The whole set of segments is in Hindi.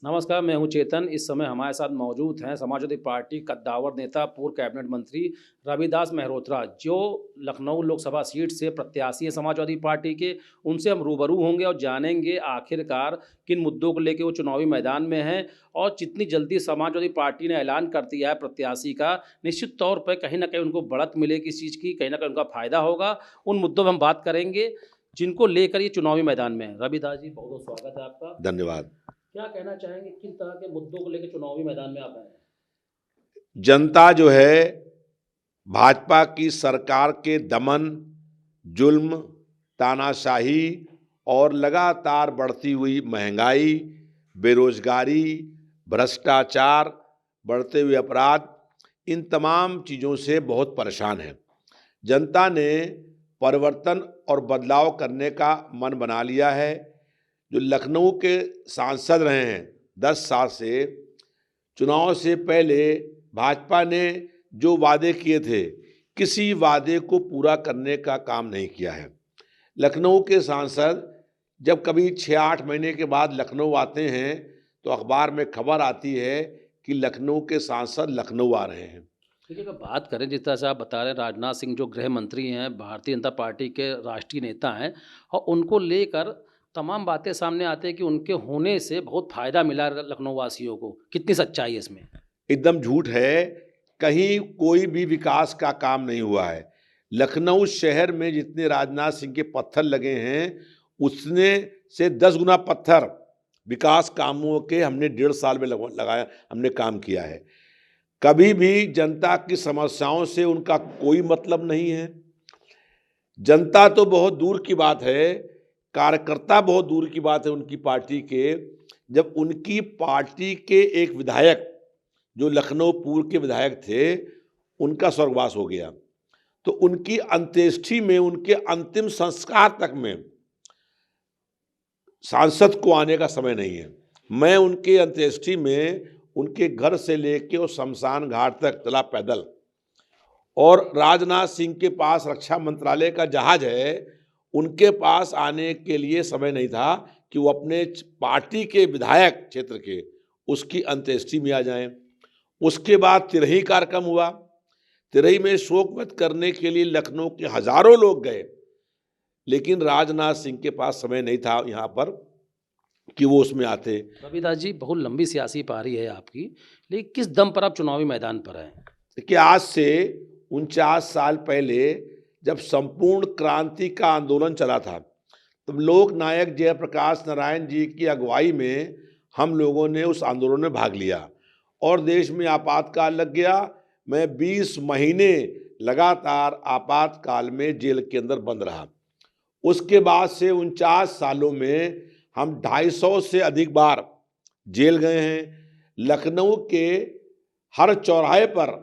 नमस्कार, मैं हूं चेतन। इस समय हमारे साथ मौजूद हैं समाजवादी पार्टी कद्दावर नेता, पूर्व कैबिनेट मंत्री रविदास मेहरोत्रा, जो लखनऊ लोकसभा सीट से प्रत्याशी हैं समाजवादी पार्टी के। उनसे हम रूबरू होंगे और जानेंगे आखिरकार किन मुद्दों को लेकर वो चुनावी मैदान में हैं और जितनी जल्दी समाजवादी पार्टी ने ऐलान कर दिया है प्रत्याशी का, निश्चित तौर पर कहीं न कहीं उनको बढ़त मिलेगी इस चीज़ की, कहीं न कहीं उनका फ़ायदा होगा। उन मुद्दों पर हम बात करेंगे, जिनको लेकर ये चुनावी मैदान में हैं। रविदास जी, बहुत-बहुत स्वागत है आपका। धन्यवाद। क्या कहना चाहेंगे, किन तरह के मुद्दों को लेकर चुनावी मैदान में आप आए हैं? जनता जो है भाजपा की सरकार के दमन, जुल्म, तानाशाही और लगातार बढ़ती हुई महंगाई, बेरोजगारी, भ्रष्टाचार, बढ़ते हुए अपराध, इन तमाम चीज़ों से बहुत परेशान है। जनता ने परिवर्तन और बदलाव करने का मन बना लिया है। जो लखनऊ के सांसद रहे हैं 10 साल से, चुनाव से पहले भाजपा ने जो वादे किए थे, किसी वादे को पूरा करने का काम नहीं किया है। लखनऊ के सांसद जब कभी 6-8 महीने के बाद लखनऊ आते हैं तो अखबार में खबर आती है कि लखनऊ के सांसद लखनऊ आ रहे हैं। देखिए, अगर बात करें जिस तरह से आप बता रहे हैं, राजनाथ सिंह जो गृह मंत्री हैं, भारतीय जनता पार्टी के राष्ट्रीय नेता हैं और उनको लेकर तमाम बातें सामने आती हैं कि उनके होने से बहुत फ़ायदा मिला है लखनऊ वासियों को। कितनी सच्चाई है इसमें? एकदम झूठ है। कहीं कोई भी विकास का काम नहीं हुआ है। लखनऊ शहर में जितने राजनाथ सिंह के पत्थर लगे हैं, उसने से 10 गुना पत्थर विकास कामों के हमने 1.5 साल में लगाया, हमने काम किया है। कभी भी जनता की समस्याओं से उनका कोई मतलब नहीं है। जनता तो बहुत दूर की बात है, कार्यकर्ता बहुत दूर की बात है उनकी पार्टी के। जब उनकी पार्टी के एक विधायक, जो लखनऊ पूर्व के विधायक थे, उनका स्वर्गवास हो गया, तो उनकी अंत्येष्टि में, उनके अंतिम संस्कार तक में सांसद को आने का समय नहीं है। मैं उनके अंत्येष्टि में उनके घर से लेके और शमशान घाट तक चला पैदल, और राजनाथ सिंह के पास रक्षा मंत्रालय का जहाज है, उनके पास आने के लिए समय नहीं था कि वो अपने पार्टी के विधायक क्षेत्र के उसकी अंत्येष्टि में आ जाएं। उसके बाद तिरही कार्यक्रम हुआ। तिरही में शोक व्यक्त करने के लिए लखनऊ के हजारों लोग गए, लेकिन राजनाथ सिंह के पास समय नहीं था यहाँ पर कि वो उसमें आते। रविदास जी, बहुत लंबी सियासी पारी है आपकी, लेकिन किस दम पर आप चुनावी मैदान पर हैं? देखिए, आज से 49 साल पहले जब संपूर्ण क्रांति का आंदोलन चला था, तब लोक नायक जयप्रकाश नारायण जी की अगुवाई में हम लोगों ने उस आंदोलन में भाग लिया और देश में आपातकाल लग गया। मैं 20 महीने लगातार आपातकाल में जेल के अंदर बंद रहा। उसके बाद से 49 सालों में हम 250 से अधिक बार जेल गए हैं। लखनऊ के हर चौराहे पर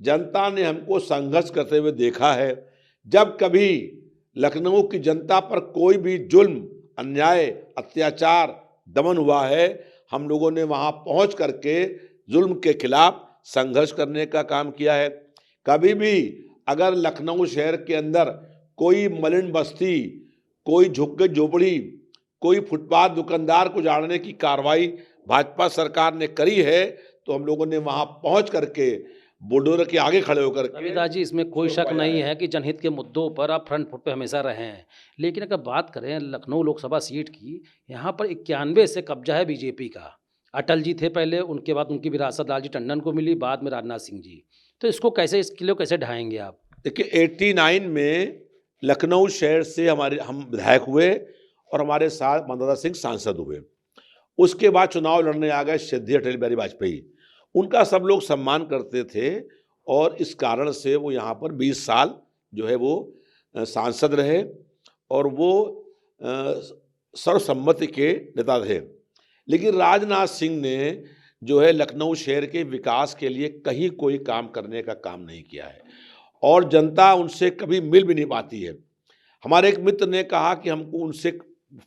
जनता ने हमको संघर्ष करते हुए देखा है। जब कभी लखनऊ की जनता पर कोई भी जुल्म, अन्याय, अत्याचार, दमन हुआ है, हम लोगों ने वहां पहुंच करके जुल्म के खिलाफ संघर्ष करने का काम किया है। कभी भी अगर लखनऊ शहर के अंदर कोई मलिन बस्ती, कोई झुग्गी झोपड़ी, कोई फुटपाथ दुकानदार को उजाड़ने की कार्रवाई भाजपा सरकार ने करी है, तो हम लोगों ने वहां पहुंच करके बुलडोजर के आगे खड़े होकर के रविदास जी, इसमें कोई शक नहीं है कि जनहित के मुद्दों पर आप फ्रंट फुट पे हमेशा रहे हैं। लेकिन अगर बात करें लखनऊ लोकसभा सीट की, यहाँ पर 91 से कब्जा है बीजेपी का। अटल जी थे पहले, उनके बाद उनकी विरासत लालजी टंडन को मिली, बाद में राजनाथ सिंह जी। तो इसको कैसे, इस किले को कैसे ढाएंगे आप? देखिए, 89 में लखनऊ शहर से हम विधायक हुए और हमारे साथ मनोहर सिंह सांसद हुए। उसके बाद चुनाव लड़ने आ गए श्रद्धेय अटल बिहारी वाजपेयी। उनका सब लोग सम्मान करते थे और इस कारण से वो यहाँ पर 20 साल जो है वो सांसद रहे और वो सर्वसम्मति के नेता थे। लेकिन राजनाथ सिंह ने जो है लखनऊ शहर के विकास के लिए कहीं कोई काम करने का काम नहीं किया है और जनता उनसे कभी मिल भी नहीं पाती है। हमारे एक मित्र ने कहा कि हमको उनसे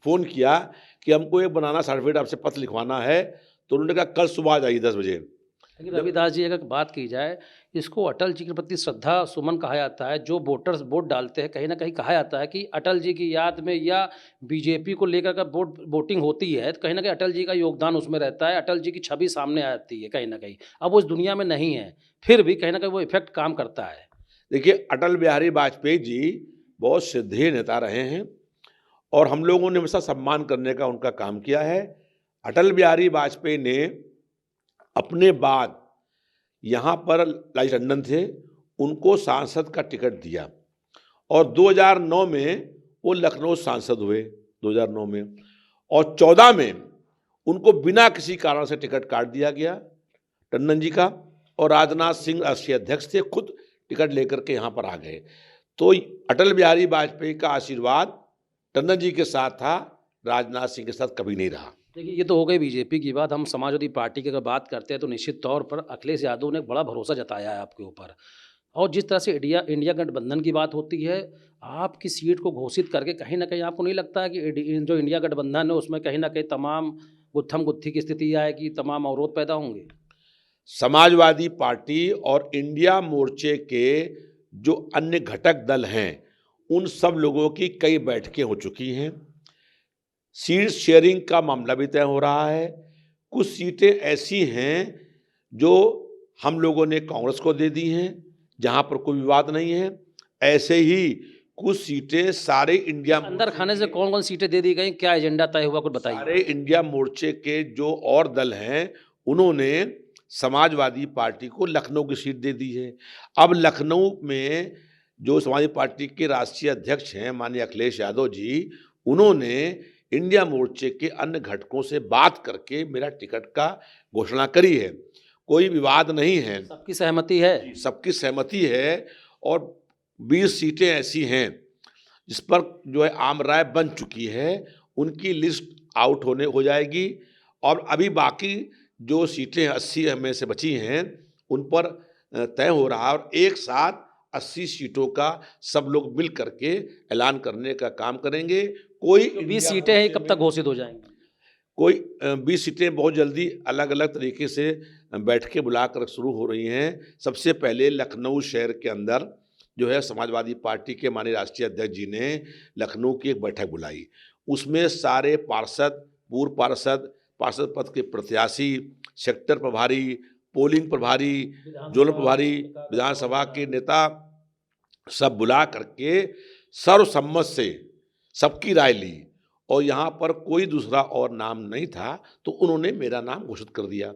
फ़ोन किया कि हमको एक बनाना सर्टिफिकेट आपसे पत्र लिखवाना है, तो उन्होंने कहा कल सुबह आ जाइए 10 बजे। लेकिन रविदास जी, अगर बात की जाए, इसको अटल जी के प्रति श्रद्धा सुमन कहा जाता है। जो वोटर्स वोट डालते हैं, कहीं न कहीं कहा जाता है कि अटल जी की याद में या बीजेपी को लेकर अगर वोटिंग होती है, तो कहीं न कहीं अटल जी का योगदान उसमें रहता है, अटल जी की छवि सामने आती है कहीं न कहीं। अब वो इस दुनिया में नहीं है, फिर भी कहीं न कहीं वो इफ़ेक्ट काम करता है। देखिए, अटल बिहारी वाजपेयी जी बहुत श्रद्धेय नेता रहे हैं और हम लोगों ने हमेशा सम्मान करने का उनका काम किया है। अटल बिहारी वाजपेयी ने अपने बाद यहाँ पर लाल टंडन थे, उनको सांसद का टिकट दिया और 2009 में वो लखनऊ सांसद हुए 2009 में, और 14 में उनको बिना किसी कारण से टिकट काट दिया गया टंडन जी का, और राजनाथ सिंह राष्ट्रीय अध्यक्ष थे, खुद टिकट लेकर के यहाँ पर आ गए। तो अटल बिहारी वाजपेयी का आशीर्वाद टंडन जी के साथ था, राजनाथ सिंह के साथ कभी नहीं रहा। देखिए, ये तो हो गई बीजेपी की बात। हम समाजवादी पार्टी की अगर बात करते हैं, तो निश्चित तौर पर अखिलेश यादव ने बड़ा भरोसा जताया है आपके ऊपर। और जिस तरह से इंडिया गठबंधन की बात होती है, आपकी सीट को घोषित करके कहीं न कहीं आपको नहीं लगता है कि जो इंडिया गठबंधन है, उसमें कहीं न कहीं तमाम गुत्थम-गुत्थी की स्थिति आएगी, तमाम अवरोध पैदा होंगे? समाजवादी पार्टी और इंडिया मोर्चे के जो अन्य घटक दल हैं, उन सब लोगों की कई बैठकें हो चुकी हैं। सीट शेयरिंग का मामला भी तय हो रहा है। कुछ सीटें ऐसी हैं जो हम लोगों ने कांग्रेस को दे दी हैं, जहां पर कोई विवाद नहीं है। ऐसे ही कुछ सीटें सारे इंडिया अंदर खाने से कौन-कौन सीटें दे दी गई? क्या एजेंडा तय हुआ, कुछ बताइए? सारे इंडिया मोर्चे के जो और दल हैं, उन्होंने समाजवादी पार्टी को लखनऊ की सीट दे दी है। अब लखनऊ में जो समाजवादी पार्टी के राष्ट्रीय अध्यक्ष हैं माननीय अखिलेश यादव जी, उन्होंने इंडिया मोर्चे के अन्य घटकों से बात करके मेरा टिकट का घोषणा करी है। कोई विवाद नहीं है, सबकी सहमति है? सबकी सहमति है, और 20 सीटें ऐसी हैं जिस पर जो है आम राय बन चुकी है, उनकी लिस्ट आउट हो जाएगी, और अभी बाकी जो सीटें 80 में से बची हैं, उन पर तय हो रहा है, और एक साथ 80 सीटों का सब लोग मिल करके ऐलान करने का काम करेंगे। कोई 20 सीटें हैं, कब तक घोषित हो जाएंगी? कोई 20 सीटें बहुत जल्दी अलग अलग तरीके से बैठकें बुलाकर शुरू हो रही हैं। सबसे पहले लखनऊ शहर के अंदर जो है समाजवादी पार्टी के माननीय राष्ट्रीय अध्यक्ष जी ने लखनऊ की एक बैठक बुलाई। उसमें सारे पार्षद, पूर्व पार्षद, पार्षद पद के प्रत्याशी, सेक्टर प्रभारी, पोलिंग प्रभारी, जोनल प्रभारी, विधानसभा के नेता सब बुला करके सर्वसम्मत से सबकी राय ली, और यहाँ पर कोई दूसरा और नाम नहीं था, तो उन्होंने मेरा नाम घोषित कर दिया।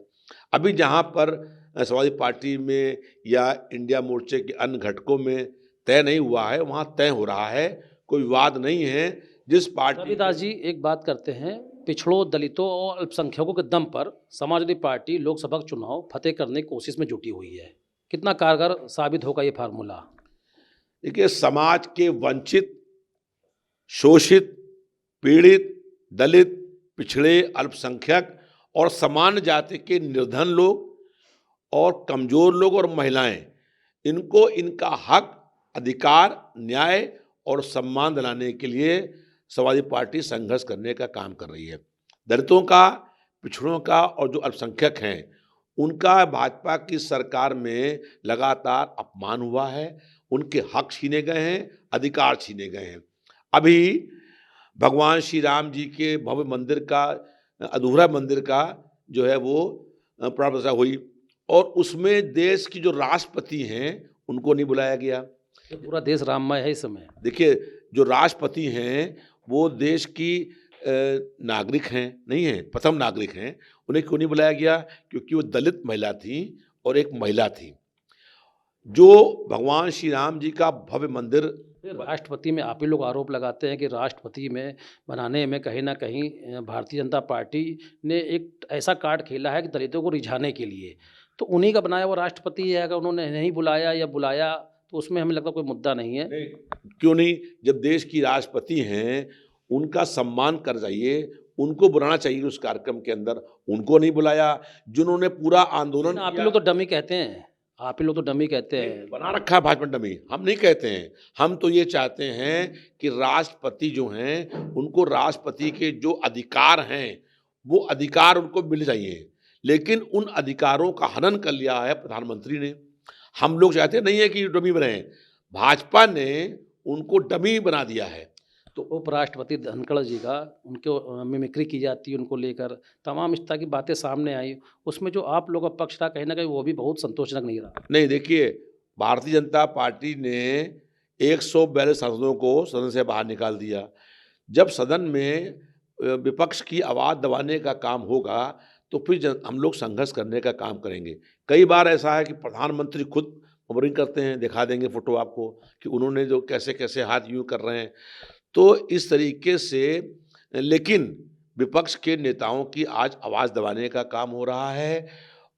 अभी जहाँ पर समाजवादी पार्टी में या इंडिया मोर्चे के अन्य घटकों में तय नहीं हुआ है, वहाँ तय हो रहा है, कोई विवाद नहीं है। जिस पार्टी रविदास जी, एक बात करते हैं, पिछड़ों, दलितों और अल्पसंख्यकों के दम पर समाजवादी पार्टी लोकसभा चुनाव फतेह करने की कोशिश में जुटी हुई है। कितना कारगर साबित होगा ये फार्मूला? देखिए, समाज के वंचित, शोषित, पीड़ित, दलित, पिछड़े, अल्पसंख्यक और सामान्य जाति के निर्धन लोग और कमजोर लोग और महिलाएं, इनको इनका हक, अधिकार, न्याय और सम्मान दिलाने के लिए समाजवादी पार्टी संघर्ष करने का काम कर रही है। दलितों का, पिछड़ों का और जो अल्पसंख्यक हैं, उनका भाजपा की सरकार में लगातार अपमान हुआ है, उनके हक छीने गए हैं, अधिकार छीने गए हैं। अभी भगवान श्री राम जी के भव्य मंदिर का, अधूरा मंदिर का जो है वो प्राण प्रतिष्ठा हुई, और उसमें देश की जो राष्ट्रपति हैं उनको नहीं बुलाया गया। तो पूरा देश राममय है इस समय। देखिए, जो राष्ट्रपति हैं वो देश की नागरिक हैं, नहीं हैं, प्रथम नागरिक हैं, उन्हें क्यों नहीं बुलाया गया? क्योंकि वो दलित महिला थी और एक महिला थी। जो भगवान श्री राम जी का भव्य मंदिर, राष्ट्रपति में आप ही लोग आरोप लगाते हैं कि राष्ट्रपति में बनाने में कहीं ना कहीं भारतीय जनता पार्टी ने एक ऐसा कार्ड खेला है कि दलितों को रिझाने के लिए, तो उन्हीं का बनाया वो राष्ट्रपति है। अगर उन्होंने नहीं बुलाया या बुलाया तो उसमें हमें लगता कोई मुद्दा नहीं है। क्यों नहीं? जब देश की राष्ट्रपति हैं, उनका सम्मान कर जाइए, उनको बुलाना चाहिए उस कार्यक्रम के अंदर। उनको नहीं बुलाया, जिन्होंने पूरा आंदोलन आप ही लोग तो डमी कहते हैं, आप ही लोग तो डमी कहते हैं। बना रखा है भाजपा डमी, हम नहीं कहते हैं। हम तो ये चाहते हैं कि राष्ट्रपति जो हैं, उनको राष्ट्रपति के जो अधिकार हैं वो अधिकार उनको मिल चाहिए, लेकिन उन अधिकारों का हनन कर लिया है प्रधानमंत्री ने। हम लोग चाहते नहीं है कि डमी बने, भाजपा ने उनको डमी बना दिया है। तो उपराष्ट्रपति धनखड़ जी का उनको मिमिक्री की जाती है उनको लेकर, तमाम इस तरह की बातें सामने आई, उसमें जो आप लोगों का पक्ष था कहीं ना कहीं वो भी बहुत संतोषजनक नहीं रहा। नहीं, देखिए, भारतीय जनता पार्टी ने 142 सांसदों को सदन से बाहर निकाल दिया। जब सदन में विपक्ष की आवाज़ दबाने का काम होगा तो फिर हम लोग संघर्ष करने का काम करेंगे। कई बार ऐसा है कि प्रधानमंत्री खुद मॉनिटरिंग करते हैं, दिखा देंगे फोटो आपको कि उन्होंने जो कैसे-कैसे हाथ यूँ कर रहे हैं। तो इस तरीके से, लेकिन विपक्ष के नेताओं की आज आवाज़ दबाने का काम हो रहा है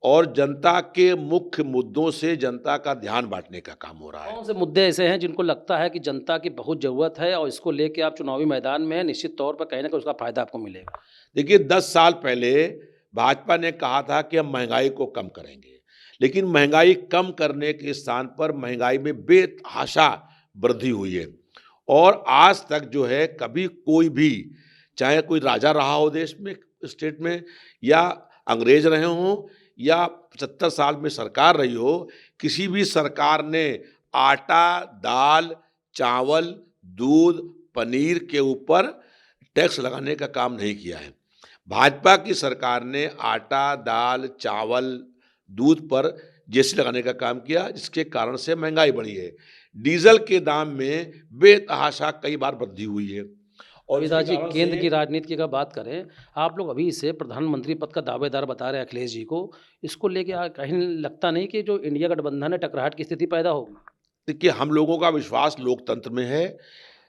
और जनता के मुख्य मुद्दों से जनता का ध्यान बाँटने का काम हो रहा है। कौन से मुद्दे ऐसे हैं जिनको लगता है कि जनता की बहुत ज़रूरत है और इसको लेके आप चुनावी मैदान में हैं, निश्चित तौर पर कहीं ना कहीं उसका फ़ायदा आपको मिलेगा? देखिए, 10 साल पहले भाजपा ने कहा था कि हम महंगाई को कम करेंगे, लेकिन महंगाई कम करने के स्थान पर महंगाई में बेतहाशा वृद्धि हुई है। और आज तक जो है कभी कोई भी, चाहे कोई राजा रहा हो देश में, स्टेट में, या अंग्रेज रहे हों या 75 साल में सरकार रही हो, किसी भी सरकार ने आटा, दाल, चावल, दूध, पनीर के ऊपर टैक्स लगाने का काम नहीं किया है। भाजपा की सरकार ने आटा, दाल, चावल, दूध पर जीएसटी लगाने का काम किया, जिसके कारण से महंगाई बढ़ी है। डीजल के दाम में बेतहाशा कई बार वृद्धि हुई है। और रविदास इसी जी, कारण केंद्र से की राजनीति की अगर बात करें, आप लोग अभी से प्रधानमंत्री पद का दावेदार बता रहे हैं अखिलेश जी को, इसको लेके कहीं लगता नहीं कि जो इंडिया गठबंधन है टकराहट की स्थिति पैदा होगी? देखिए, हम लोगों का विश्वास लोकतंत्र में है।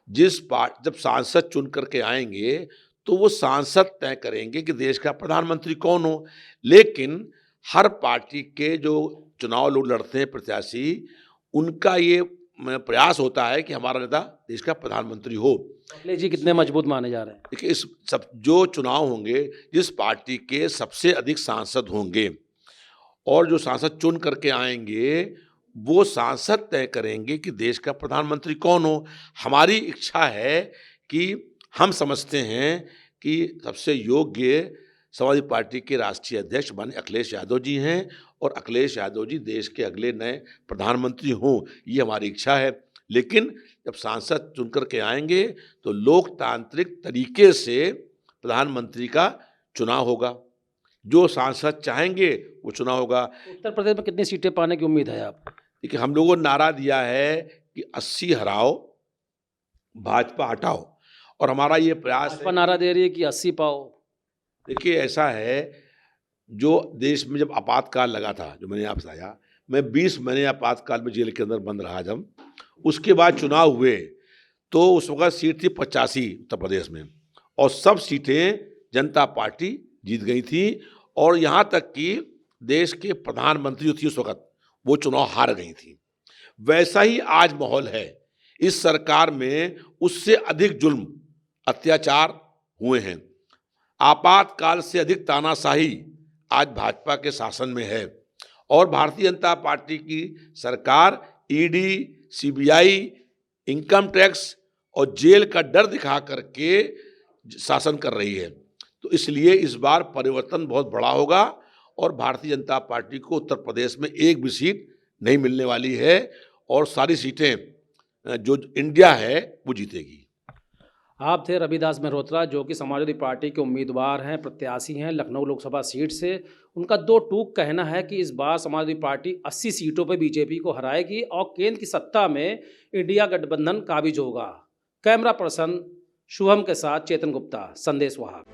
जब सांसद चुन करके आएंगे तो वो सांसद तय करेंगे कि देश का प्रधानमंत्री कौन हो। लेकिन हर पार्टी के जो चुनाव लोग लड़ते हैं प्रत्याशी, उनका ये प्रयास होता है कि हमारा नेता देश का प्रधानमंत्री हो। अखिलेश जी कितने मजबूत माने जा रहे हैं? देखिए, इस सब जो चुनाव होंगे, जिस पार्टी के सबसे अधिक सांसद होंगे और जो सांसद चुन करके आएंगे, वो सांसद तय करेंगे कि देश का प्रधानमंत्री कौन हो। हमारी इच्छा है कि हम समझते हैं कि सबसे योग्य समाजवादी पार्टी के राष्ट्रीय अध्यक्ष माननीय अखिलेश यादव जी हैं और अखिलेश यादव जी देश के अगले नए प्रधानमंत्री हों, ये हमारी इच्छा है। लेकिन जब सांसद चुन करके आएंगे तो लोकतांत्रिक तरीके से प्रधानमंत्री का चुनाव होगा। जो सांसद चाहेंगे वो चुनाव होगा। उत्तर प्रदेश में कितनी सीटें पाने की उम्मीद है आप? देखिए, हम लोगों ने नारा दिया है कि 80 हराओ, भाजपा हटाओ, और हमारा ये प्रयास भाजपा है। नारा दे रही है कि 80 पाओ। देखिए, ऐसा है, जो देश में जब आपातकाल लगा था, जो मैंने आपसे बताया, मैं 20 महीने आपातकाल में जेल के अंदर बंद रहा। जब उसके बाद चुनाव हुए तो उस वक्त सीट थी 85 उत्तर प्रदेश में, और सब सीटें जनता पार्टी जीत गई थी। और यहाँ तक कि देश के प्रधानमंत्री जो थी उस वक्त, वो चुनाव हार गई थी। वैसा ही आज माहौल है। इस सरकार में उससे अधिक जुल्म, अत्याचार हुए हैं। आपातकाल से अधिक तानाशाही आज भाजपा के शासन में है। और भारतीय जनता पार्टी की सरकार ईडी, सीबीआई, इनकम टैक्स और जेल का डर दिखा करके शासन कर रही है। तो इसलिए इस बार परिवर्तन बहुत बड़ा होगा और भारतीय जनता पार्टी को उत्तर प्रदेश में एक भी सीट नहीं मिलने वाली है और सारी सीटें जो इंडिया है वो जीतेगी। आप थे रविदास मेहरोत्रा, जो कि समाजवादी पार्टी के उम्मीदवार हैं, प्रत्याशी हैं लखनऊ लोकसभा सीट से। उनका दो टूक कहना है कि इस बार समाजवादी पार्टी 80 सीटों पर बीजेपी को हराएगी और केंद्र की सत्ता में इंडिया गठबंधन काबिज होगा। कैमरा पर्सन शुभम के साथ चेतन गुप्ता, संदेश वाहक।